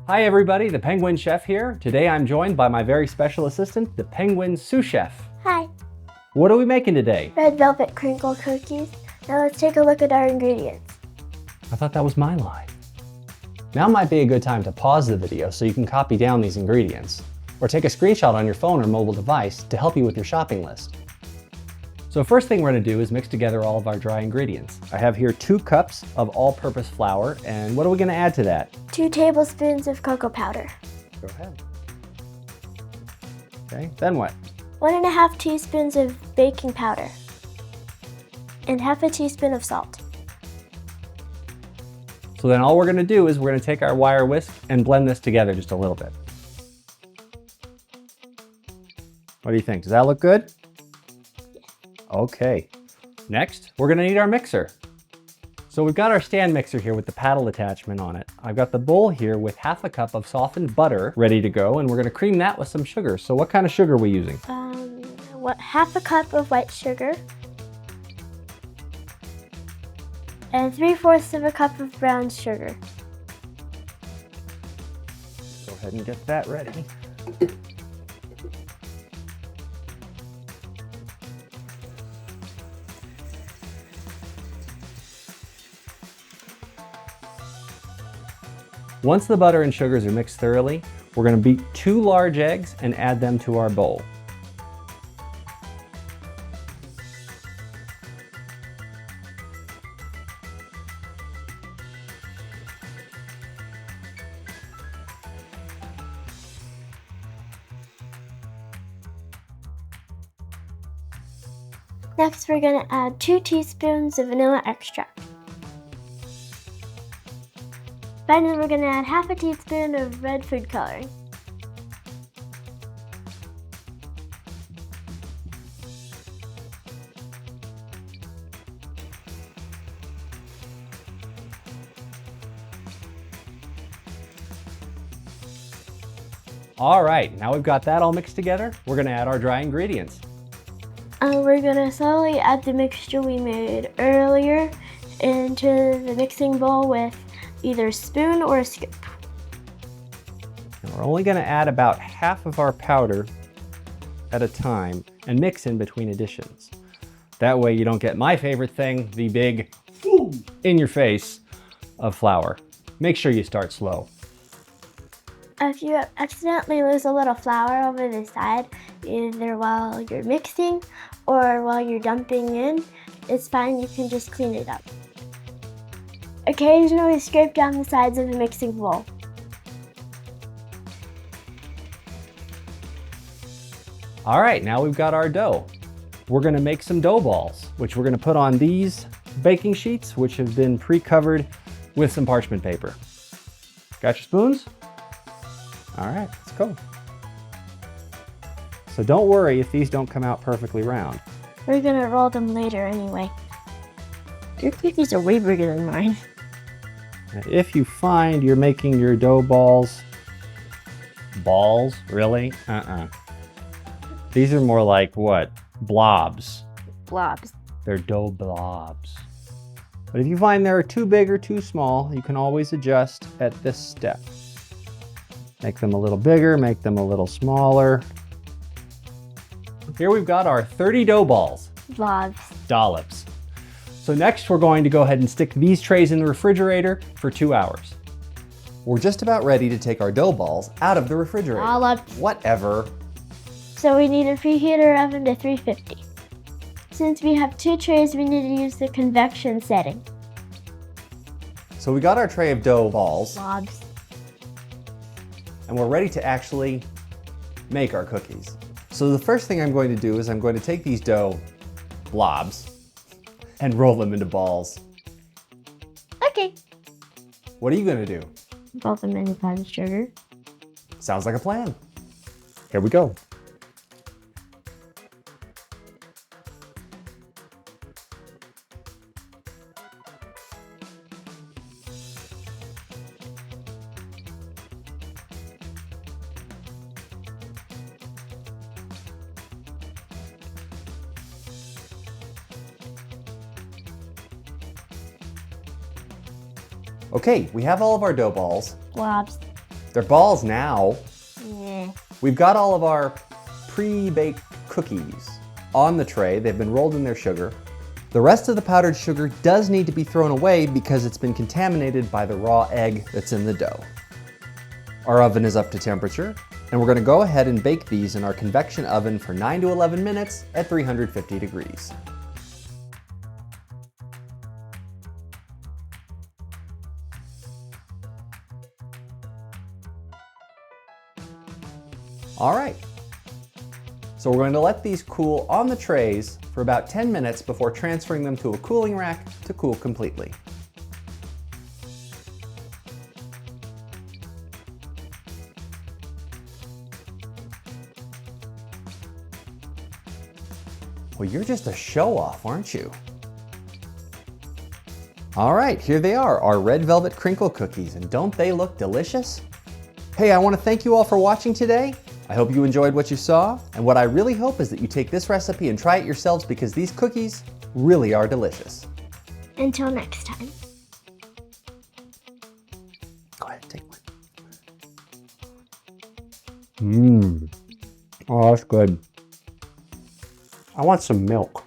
Hi everybody, the Penguin Chef here. Today I'm joined by my very special assistant, the Penguin Sous Chef. Hi. What are we making today? Red velvet crinkle cookies. Now let's take a look at our ingredients. I thought that was my line. Now might be a good time to pause the video so you can copy down these ingredients, or take a screenshot on your phone or mobile device to help you with your shopping list. So first thing we're going to do is mix together all of our dry ingredients. I have here 2 cups of all-purpose flour, and what are we going to add to that? 2 tablespoons of cocoa powder. Go ahead. Okay, then what? 1.5 teaspoons of baking powder. And half a teaspoon of salt. So then all we're going to do is we're going to take our wire whisk and blend this together just a little bit. What do you think? Does that look good? Okay. Next, we're going to need our mixer. So we've got our stand mixer here with the paddle attachment on it. I've got the bowl here with half a cup of softened butter ready to go, and we're going to cream that with some sugar. So what kind of sugar are we using? Half a cup of white sugar. And 3/4 of a cup of brown sugar. Go ahead and get that ready. Once the butter and sugars are mixed thoroughly, we're going to beat 2 large eggs and add them to our bowl. Next, we're going to add 2 teaspoons of vanilla extract. Finally, we're going to add half a teaspoon of red food coloring. All right, now we've got that all mixed together, we're going to add our dry ingredients. We're going to slowly add the mixture we made earlier into the mixing bowl with either a spoon or a scoop. And we're only going to add about half of our powder at a time and mix in between additions. That way you don't get my favorite thing, the big in your face of flour. Make sure you start slow. If you accidentally lose a little flour over the side, either while you're mixing or while you're dumping in, it's fine, you can just clean it up. Occasionally scrape down the sides of the mixing bowl. All right, now we've got our dough. We're going to make some dough balls, which we're going to put on these baking sheets, which have been pre-covered with some parchment paper. Got your spoons? All right, let's go. So don't worry if these don't come out perfectly round. We're gonna roll them later anyway. Your cookies are way bigger than mine. If you find you're making your dough balls, really? These are more like what? Blobs. Blobs. They're dough blobs. But if you find they're too big or too small, you can always adjust at this step. Make them a little bigger, make them a little smaller. Here we've got our 30 dough balls. Blobs. Dollops. So next we're going to go ahead and stick these trays in the refrigerator for 2 hours. We're just about ready to take our dough balls out of the refrigerator. Dollops. Whatever. So we need to preheat our oven to 350. Since we have 2 trays, we need to use the convection setting. So we got our tray of dough balls. Blobs. And we're ready to actually make our cookies. So the first thing I'm going to do is I'm going to take these dough blobs and roll them into balls. Okay. What are you going to do? Roll them into powdered sugar. Sounds like a plan. Here we go. Okay, we have all of our dough balls. Blobs. They're balls now. Yeah. We've got all of our pre-baked cookies on the tray. They've been rolled in their sugar. The rest of the powdered sugar does need to be thrown away because it's been contaminated by the raw egg that's in the dough. Our oven is up to temperature, and we're going to go ahead and bake these in our convection oven for 9 to 11 minutes at 350 degrees. All right, so we're going to let these cool on the trays for about 10 minutes before transferring them to a cooling rack to cool completely. Well, you're just a show-off, aren't you? All right, here they are, our red velvet crinkle cookies, and don't they look delicious? Hey, I want to thank you all for watching today. I hope you enjoyed what you saw, and what I really hope is that you take this recipe and try it yourselves because these cookies really are delicious. Until next time. Go ahead, take one. Oh, that's good. I want some milk.